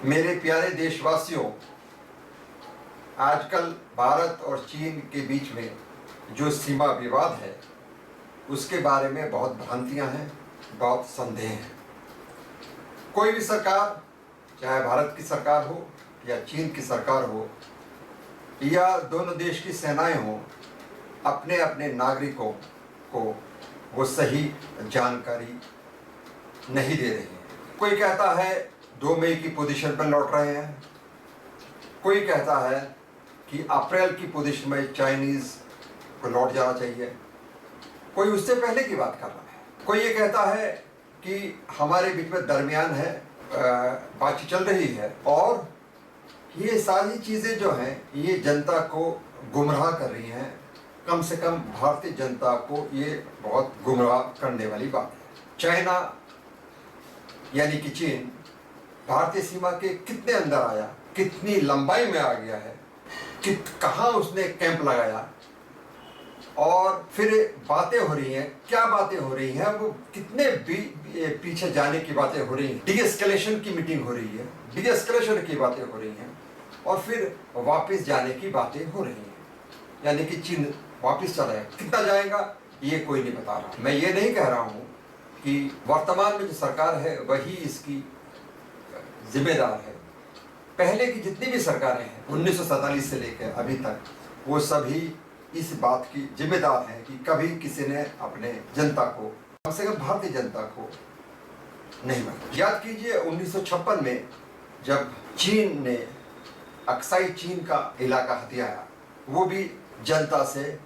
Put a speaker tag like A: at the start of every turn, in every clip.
A: मेरे प्यारे देशवासियों, आजकल भारत और चीन के बीच में जो सीमा विवाद है उसके बारे में बहुत भ्रांतियां हैं, बहुत संदेह हैं। कोई भी सरकार, चाहे भारत की सरकार हो या चीन की सरकार हो या दोनों देश की सेनाएं हो, अपने अपने नागरिकों को वो सही जानकारी नहीं दे रही है। कोई कहता है 2 मई की पोजीशन पर लौट रहे हैं, कोई कहता है कि अप्रैल की पोजीशन में चाइनीज को लौट जाना चाहिए, कोई उससे पहले की बात कर रहा है, कोई ये कहता है कि हमारे बीच में दरमियान है, बातचीत चल रही है। और ये सारी चीज़ें जो हैं ये जनता को गुमराह कर रही हैं। कम से कम भारतीय जनता को ये बहुत गुमराह करने वाली बात है। चाइना यानी कि चीन भारतीय सीमा के कितने अंदर आया, कितनी लंबाई में आ गया है, कहाँ उसने कैंप लगाया, और फिर बातें हो रही हैं, क्या बातें हो रही हैं, वो कितने पीछे जाने की बातें हो रही हैं। डीएस्केलेशन की मीटिंग हो रही है, डीएस्केलेशन की बातें हो रही हैं, और फिर वापस जाने की बातें हो रही हैं। यानी कि चीन वापस चला है, कितना जाएगा ये कोई नहीं बता रहा। मैं ये नहीं कह रहा हूँ कि वर्तमान में जो सरकार है वही इसकी जिम्मेदार है। पहले की जितनी भी सरकारें हैं 1947 से लेकर अभी तक, वो सभी इस बात की जिम्मेदार हैं कि कभी किसी ने अपने जनता को, कम से कम भारतीय जनता को नहीं माना। याद कीजिए 1956 में जब चीन ने अक्साई चीन का इलाका हथियाया, वो भी जनता से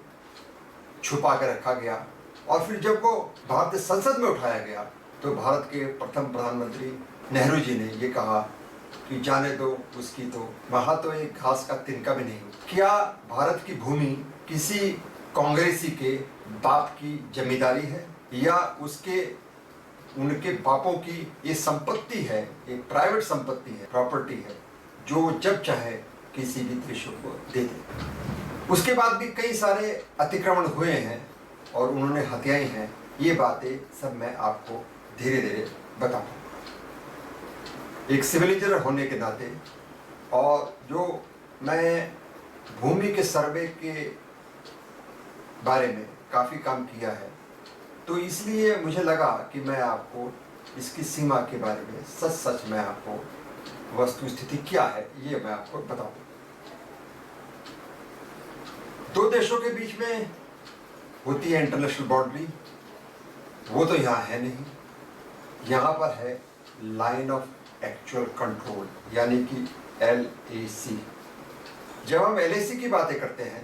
A: छुपा कर रखा गया, और फिर जब वो भारतीय संसद में उठाया गया तो भारत के प्रथम प्रधानमंत्री नेहरू जी ने ये कहा कि जाने दो उसकी, तो वहाँ तो एक घास का तिनका भी नहीं। क्या भारत की भूमि किसी कांग्रेसी के बाप की जमींदारी है, या उनके बापों की ये संपत्ति है, एक प्राइवेट संपत्ति है, प्रॉपर्टी है, जो जब चाहे किसी भी देश को दे दे। उसके बाद भी कई सारे अतिक्रमण हुए हैं और उन्होंने हत्याएं हैं। ये बातें सब मैं आपको धीरे धीरे बताऊंगा। एक सिविल इंजीनियर होने के नाते, और जो मैं भूमि के सर्वे के बारे में काफ़ी काम किया है, तो इसलिए मुझे लगा कि मैं आपको इसकी सीमा के बारे में सच मैं आपको वस्तु स्थिति क्या है ये मैं आपको बताऊं। दो देशों के बीच में होती है इंटरनेशनल बाउंड्री, वो तो यहाँ है नहीं। यहाँ पर है लाइन ऑफ एक्चुअल कंट्रोल, यानी कि LAC। जब हम LAC की बातें करते हैं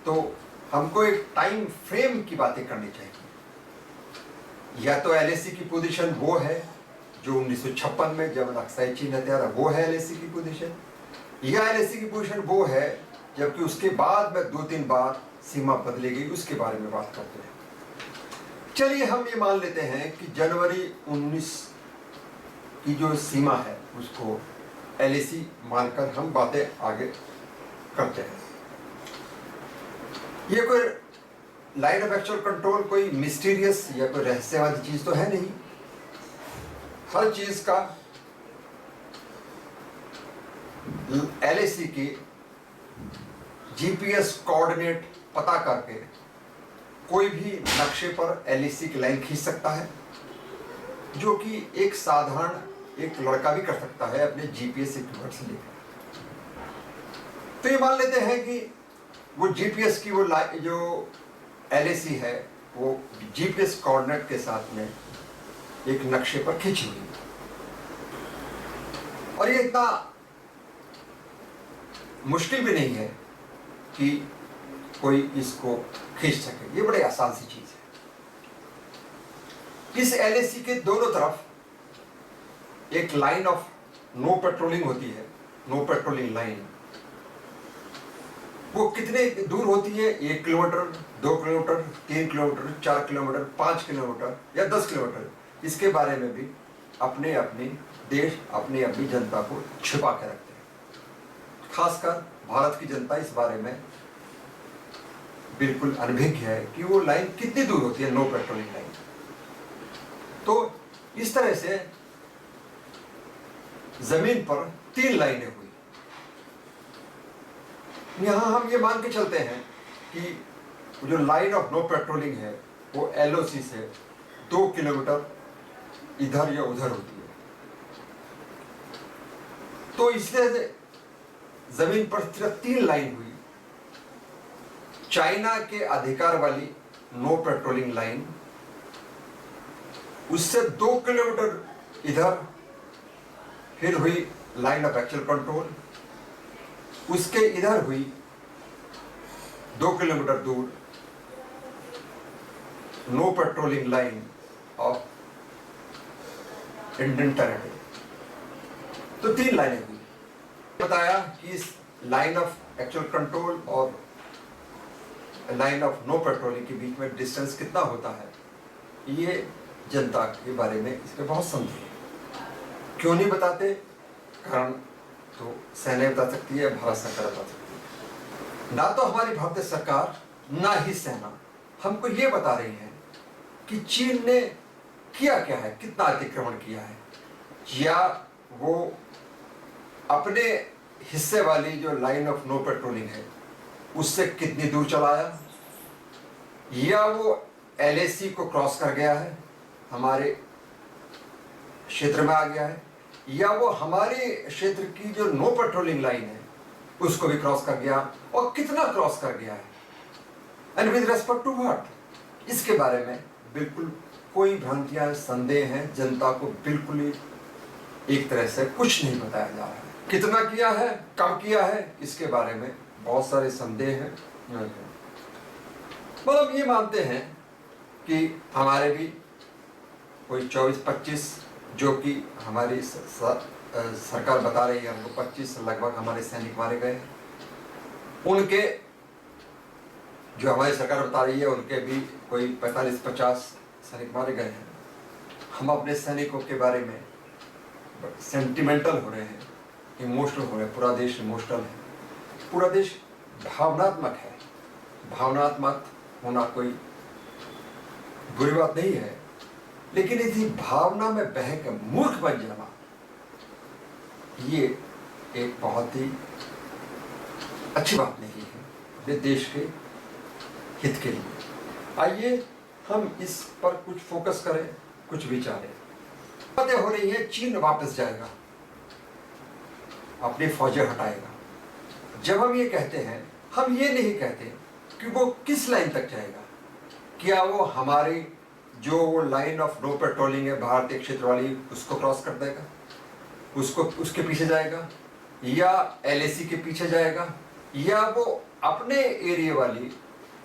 A: तो हमको एक टाइम फ्रेम की बातें करनी चाहिए। या तो LAC की पोजीशन वो है जो 1956 में जब अक्साई चीन हथियारा, वो है LAC की पोजीशन, या LAC की पोजीशन वो है जबकि उसके बाद में 2-3 बार सीमा बदली गई, उसके बारे में बात करते हैं। चलिए हम ये मान लेते हैं कि जनवरी 19 की जो सीमा है उसको LAC मानकर हम बातें आगे करते हैं। ये कोई लाइन ऑफ एक्चुअल कंट्रोल कोई मिस्टीरियस या कोई रहस्यवादी चीज तो है नहीं। हर चीज का LAC की GPS कोऑर्डिनेट पता करके कोई भी नक्शे पर LAC की लाइन खींच सकता है, जो कि एक साधारण एक लड़का भी कर सकता है अपने GPS इक्विपमेंट से लेकर। तो ये मान लेते हैं कि वो GPS की वो जो LAC है वो GPS कोऑर्डिनेट के साथ में एक नक्शे पर खींची हुई, और ये इतना मुश्किल भी नहीं है कि कोई इसको खींच सके। ये बड़े आसान सी चीज है। इस LAC के दोनों तरफ एक लाइन ऑफ नो पेट्रोलिंग होती है, नो पेट्रोलिंग लाइन। वो कितने दूर होती है? 1 kilometre, 2 kilometre, 3 kilometre, 4 kilometre, 5 kilometre या 10 किलोमीटर। इसके बारे में भी अपने अपने देश अपनी अपनी जनता को छिपा के रखते हैं। खासकर भारत की जनता इस बारे में बिल्कुल अनभिज्ञ है कि वो लाइन कितनी दूर होती है, नो पेट्रोलिंग लाइन। तो इस तरह से जमीन पर 3 लाइनें हुई। यहां हम ये मान के चलते हैं कि जो लाइन ऑफ नो पेट्रोलिंग है वो LOC से 2 किलोमीटर इधर या उधर होती है। तो इसलिए जमीन पर सिर्फ 3 लाइन हुई। चाइना के अधिकार वाली नो पेट्रोलिंग लाइन, उससे 2 किलोमीटर इधर फिर हुई लाइन ऑफ एक्चुअल कंट्रोल, उसके इधर हुई 2 किलोमीटर दूर no patrolling line of Indian territory. तो 3 लाइनें हुई। बताया कि इस लाइन ऑफ एक्चुअल कंट्रोल और लाइन ऑफ नो पेट्रोलिंग के बीच में डिस्टेंस कितना होता है, ये जनता के बारे में इसमें बहुत संदेह है। क्यों नहीं बताते? कारण तो सेना बता सकती है, भारत सरकार बता सकती है। ना तो हमारी भारतीय सरकार ना ही सेना हमको ये बता रही है कि चीन ने किया क्या है, कितना अतिक्रमण किया है, या वो अपने हिस्से वाली जो लाइन ऑफ नो पेट्रोलिंग है उससे कितनी दूर चलाया, या वो LAC को क्रॉस कर गया है, हमारे क्षेत्र में आ गया है, या वो हमारे क्षेत्र की जो नो पेट्रोलिंग लाइन है उसको भी क्रॉस कर गया, और कितना क्रॉस कर गया है, and with respect to what. इसके बारे में बिल्कुल कोई भ्रांतियां, संदेह हैं। जनता को बिल्कुल ही एक तरह से कुछ नहीं बताया जा रहा है। कितना किया है, कम किया है, इसके बारे में बहुत सारे संदेह हैं। मतलब ये मानते हैं कि हमारे भी कोई 24-25 जो कि हमारी सरकार बता रही है हमको 25 लगभग हमारे सैनिक मारे गए। उनके जो हमारी सरकार बता रही है उनके भी कोई 45-50 सैनिक मारे गए हैं। हम अपने सैनिकों के बारे में सेंटिमेंटल हो रहे हैं, इमोशनल हो रहे हैं। पूरा देश इमोशनल है, पूरा देश भावनात्मक है। भावनात्मक होना कोई बुरी बात नहीं है, लेकिन इसी भावना में बह के मूर्ख बन जाना ये एक बहुत ही अच्छी बात नहीं है अपने देश के हित के लिए। आइए हम इस पर कुछ फोकस करें, कुछ विचारें। बातें हो रही है चीन वापस जाएगा, अपनी फौजें हटाएगा। जब हम ये कहते हैं, हम ये नहीं कहते कि वो किस लाइन तक जाएगा। क्या वो हमारी जो वो लाइन ऑफ नो पेट्रोलिंग है भारतीय क्षेत्र वाली उसको क्रॉस कर देगा, उसको उसके पीछे जाएगा, या LAC के पीछे जाएगा, या वो अपने एरिया वाली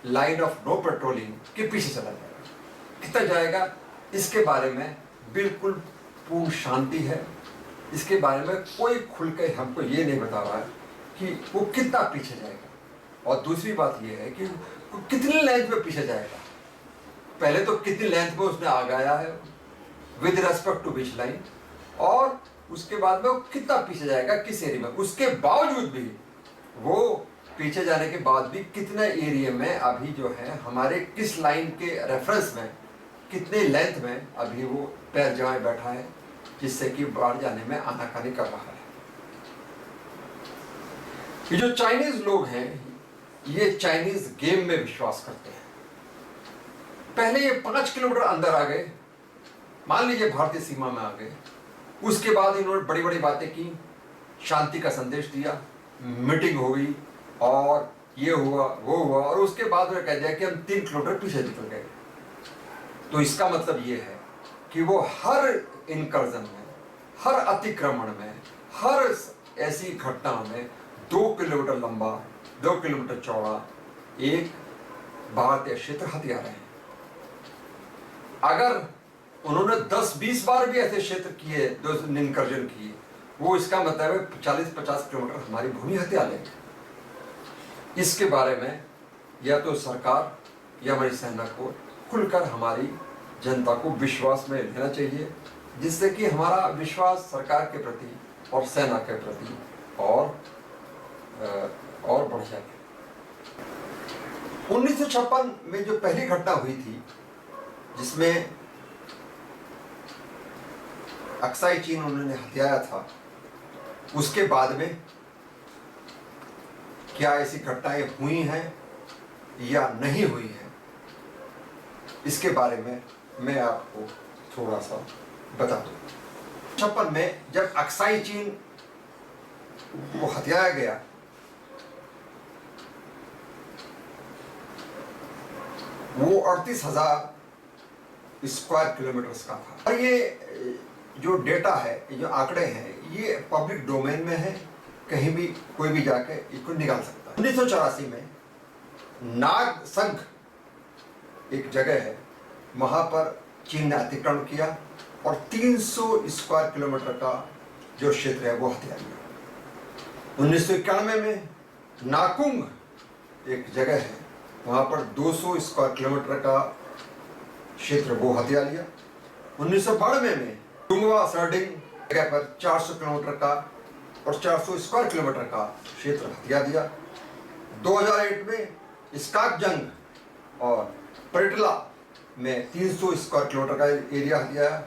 A: लाइन ऑफ नो पेट्रोलिंग के पीछे चला जाएगा। कितना जाएगा इसके बारे में बिल्कुल पूर्ण शांति है। इसके बारे में कोई खुल के हमको ये नहीं बता रहा है कि वो कितना पीछे जाएगा। और दूसरी बात ये है कि वो कितनी लेंथ में पीछे जाएगा। पहले तो कितनी लेंथ में उसने आ गया है with respect to which line, और उसके बाद में वो कितना पीछे जाएगा किस एरिया में। उसके बावजूद भी वो पीछे जाने के बाद भी कितने एरिया में अभी जो है हमारे किस लाइन के रेफरेंस में कितने लेंथ में अभी वो पैर जमाए बैठा है, जिससे कि बाहर जाने में आनाकानी कर रहा है। ये जो चाइनीज लोग हैं ये चाइनीज गेम में विश्वास करते हैं। पहले ये 5 किलोमीटर अंदर आ गए, मान लीजिए भारतीय सीमा में आ गए, उसके बाद इन्होंने बड़ी बड़ी बातें की, शांति का संदेश दिया, मीटिंग हुई और ये हुआ वो हुआ, और उसके बाद उन्होंने कह दिया कि हम 3 किलोमीटर पीछे निकल गए। तो इसका मतलब ये है कि वो हर इनकर्जन में, हर अतिक्रमण में, हर ऐसी घटना में 2 किलोमीटर लंबा, 2 किलोमीटर चौड़ा एक भारतीय क्षेत्र हथिया रहे हैं। अगर उन्होंने 10-20 बार भी ऐसे क्षेत्र किए, इनकर्जन किए, वो इसका मतलब है 40-50 किलोमीटर हमारी भूमि हथिया लेंगे। इसके बारे में या तो सरकार या हमारी सेना को खुलकर हमारी जनता को विश्वास में लेना चाहिए, जिससे कि हमारा विश्वास सरकार के प्रति और सेना के प्रति और बढ़ जाए। 1956 में जो पहली घटना हुई थी जिसमें अक्साई चीन उन्होंने हथियाया था, उसके बाद में क्या ऐसी घटनाएं हुई हैं या नहीं हुई हैं, इसके बारे में मैं आपको थोड़ा सा बता दूं। 56 में जब अक्साई चीन को हथियाया गया, वो 38,000 स्क्वायर किलोमीटर का था। और ये जो डेटा है, ये जो आंकड़े हैं, ये पब्लिक डोमेन में है, कहीं भी कोई भी जाके इसको निकाल सकता है। 1984 में नाग संघ एक जगह है, वहां पर चीन ने अतिक्रमण किया और 300 स्क्वायर किलोमीटर का जो क्षेत्र है वो हथिया लिया। 1991 में नाकुंग एक जगह है, वहां पर 200 स्क्वायर किलोमीटर का क्षेत्र वो हथिया लिया। 1992 में टुंगवा सर्डिंग जगह पर 400 किलोमीटर का और 400 स्क्वायर किलोमीटर का क्षेत्र हथिया दिया। 2008 में स्काकजंग और परिटला में 300 स्क्वायर किलोमीटर का एरिया हथियाया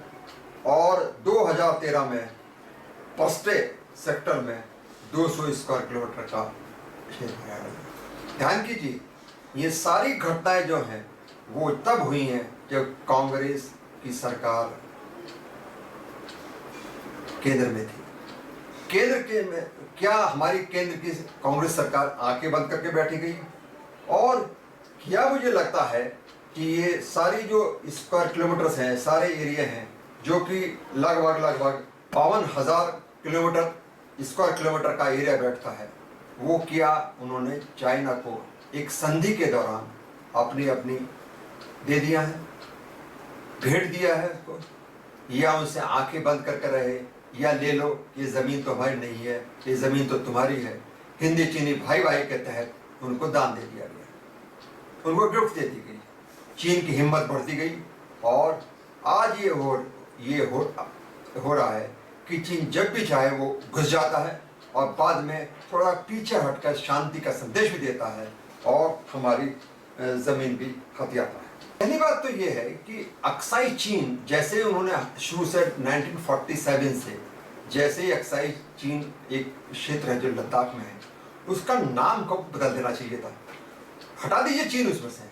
A: और 2013 में पस्टे सेक्टर में 200 स्क्वायर किलोमीटर का क्षेत्र हथियाया। ध्यान कीजिए, ये सारी घटनाएं जो हैं वो तब हुई हैं जब कांग्रेस की सरकार केंद्र में थी। केंद्र के में क्या हमारी केंद्र की कांग्रेस सरकार आंखें बंद करके बैठी गई? और क्या मुझे लगता है कि ये सारी जो स्क्वायर किलोमीटर्स हैं, सारे एरिया हैं, जो कि लगभग 52,000 किलोमीटर स्क्वायर किलोमीटर का एरिया बैठता है, वो क्या उन्होंने चाइना को एक संधि के दौरान अपनी दे दिया है, भेंट दिया है उसको, या उनसे आंखें बंद करके रहे, या ले लो ये ज़मीन तो हमारी नहीं है, ये ज़मीन तो तुम्हारी है। हिंदी चीनी भाई भाई के तहत उनको दान दे दिया गया, उनको गिफ्ट दे दी गई। चीन की हिम्मत बढ़ती गई और आज ये हो रहा है कि चीन जब भी चाहे वो घुस जाता है और बाद में थोड़ा पीछे हटकर शांति का संदेश भी देता है और हमारी ज़मीन भी हथियाता है। पहली बात तो ये है कि अक्साई चीन, जैसे उन्होंने शुरू से 1947 से जैसे ही अक्साई चीन एक क्षेत्र है जो लद्दाख में है, उसका नाम को बदल देना चाहिए था। हटा दीजिए चीन उसमें से,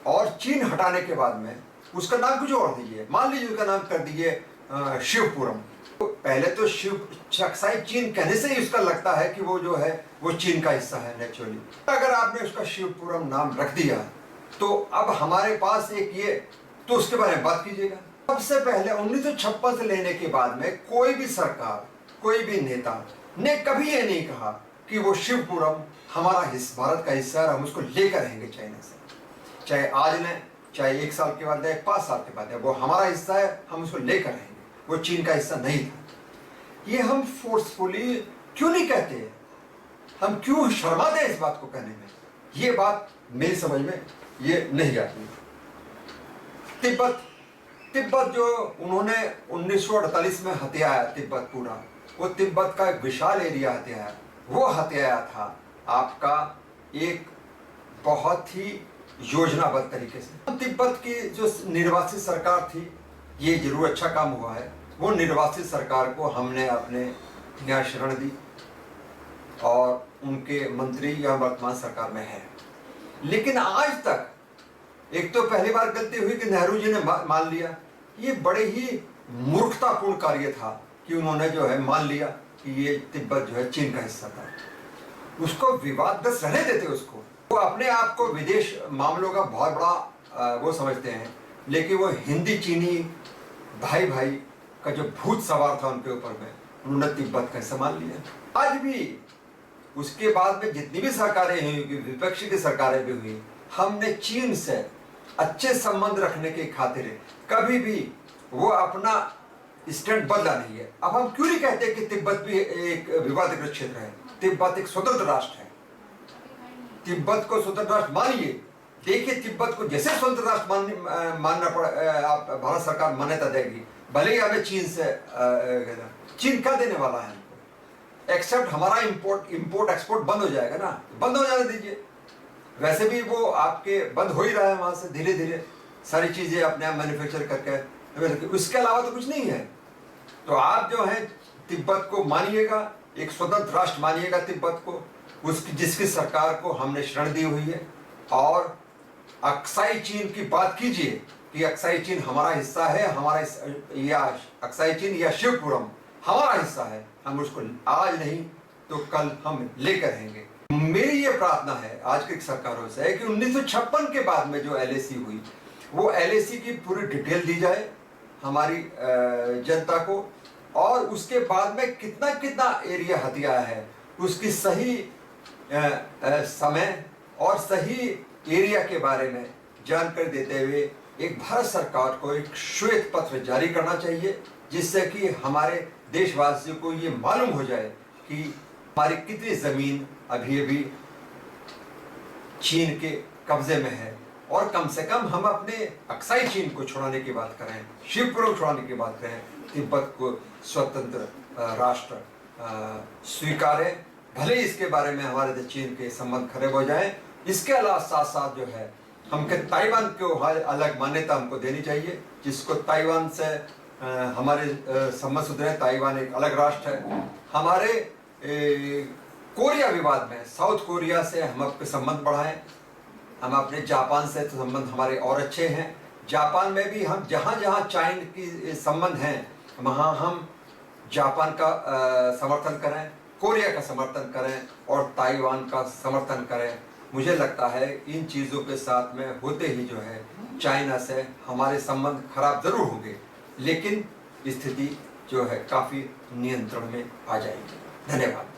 A: और चीन हटाने के बाद में उसका नाम कुछ और दीजिए। मान लीजिए उसका नाम कर दीजिए शिवपुरम। तो पहले तो अक्साई चीन कहने से ही उसका लगता है कि वो जो है वो चीन का हिस्सा है नेचुरली। अगर आपने उसका शिवपुरम नाम रख दिया तो अब हमारे पास एक ये, तो उसके बारे में बात कीजिएगा। सबसे पहले 1956 से लेने के बाद में कोई भी सरकार, कोई भी नेता ने कभी ये नहीं कहा कि वो शिवपुरम हमारा भारत का हिस्सा है, हम उसको लेकर रहेंगे चाइना से। चाहे आज लें, चाहे 1 साल के बाद या 5 साल के बाद, वो हमारा हिस्सा है, हम उसको लेकर रहेंगे। वो चीन का हिस्सा नहीं था। ये हम फोर्सफुली क्यों नहीं कहते? हम क्यों शर्माते हैं इस बात को कहने में? ये बात मेरी समझ में ये नहीं आती। तिब्बत जो उन्होंने 1948 में हथियाया, तिब्बत पूरा, वो तिब्बत का एक विशाल एरिया हथियाया। वो हथियाया था आपका एक बहुत ही योजनाबद्ध तरीके से। तिब्बत की जो निर्वासित सरकार थी, ये जरूर अच्छा काम हुआ है, वो निर्वासित सरकार को हमने अपने यहाँ शरण दी और उनके मंत्री यहाँ वर्तमान सरकार में है। लेकिन आज तक एक तो पहली बार गलती हुई कि नेहरू जी ने मान लिया। ये बड़े ही मूर्खतापूर्ण कार्य था कि उन्होंने जो है मान लिया कि ये तिब्बत जो है चीन का हिस्सा था। उसको विवादग्रस्त रहने देते उसको। वो अपने आप को विदेश मामलों का बहुत बड़ा वो समझते हैं, लेकिन वो हिंदी चीनी भाई भाई का जो भूत सवार था उनके ऊपर में, उन्होंने तिब्बत का हिस्सा मान लिया। आज भी उसके बाद में जितनी भी सरकारें हुई, विपक्ष की सरकारें भी हुई, हमने चीन से अच्छे संबंध रखने की खातिर कभी भी वो अपना स्टैंड बदला नहीं है। अब हम क्यों नहीं कहते कि तिब्बत भी एक विवादग्रस्त क्षेत्र है? तिब्बत एक स्वतंत्र राष्ट्र है। तिब्बत को स्वतंत्र राष्ट्र मानिए। देखिए, तिब्बत को जैसे स्वतंत्र राष्ट्र मानना पड़ा, आप भारत सरकार मान्यता देगी, भले ही हमें चीन से चीन क्या देने वाला है? एक्सेप्ट हमारा इंपोर्ट एक्सपोर्ट बंद हो जाएगा ना, बंद हो जाने दीजिए। वैसे भी वो आपके बंद हो ही रहा है, वहां से धीरे धीरे सारी चीजें अपने आप मैन्युफैक्चर करके, उसके अलावा तो कुछ नहीं है। तो आप जो है तिब्बत को मानिएगा, एक स्वतंत्र राष्ट्र मानिएगा तिब्बत को, उसकी जिसकी सरकार को हमने शरण दी हुई है। और अक्साई चीन की बात कीजिए कि अक्साई चीन हमारा हिस्सा है, या अक्साई चीन या शिवपुरम हमारा हिस्सा है, हम उसको आज नहीं तो कल हम लेकर रहेंगे। मेरी ये प्रार्थना है आज की सरकारों से कि 1956 के बाद में जो एलएसी हुई, वो एलएसी की पूरी डिटेल दी जाए हमारी जनता को, और उसके बाद में कितना कितना एरिया हथिया है उसकी सही समय और सही एरिया के बारे में जानकारी देते हुए एक भारत सरकार को एक श्वेत पत्र जारी करना चाहिए, जिससे कि हमारे देशवासियों को ये मालूम हो जाए कि हमारी कितनी जमीन अभी अभी चीन के कब्जे में है। और कम से कम हम अपने अक्साई चीन को छुड़ाने की बात करें, शिवपुरम छुड़ाने की बात करें, तिब्बत को स्वतंत्र राष्ट्र स्वीकारें, भले इसके बारे में हमारे चीन के संबंध खराब हो जाएं। इसके अलावा साथ साथ जो है हमके ताइवान को अलग मान्यता हमको देनी चाहिए, जिसको ताइवान से हमारे संबंध सुधरे। ताइवान एक अलग राष्ट्र है। हमारे कोरिया विवाद में साउथ कोरिया से हम अपने संबंध बढ़ाएं, हम अपने जापान से तो संबंध हमारे और अच्छे हैं। जापान में भी हम जहाँ जहाँ चाइन की संबंध हैं वहाँ हम जापान का समर्थन करें, कोरिया का समर्थन करें और ताइवान का समर्थन करें। मुझे लगता है इन चीज़ों के साथ में होते ही जो है चाइना से हमारे संबंध खराब जरूर होंगे, लेकिन स्थिति जो है काफ़ी नियंत्रण में आ जाएगी। धन्यवाद।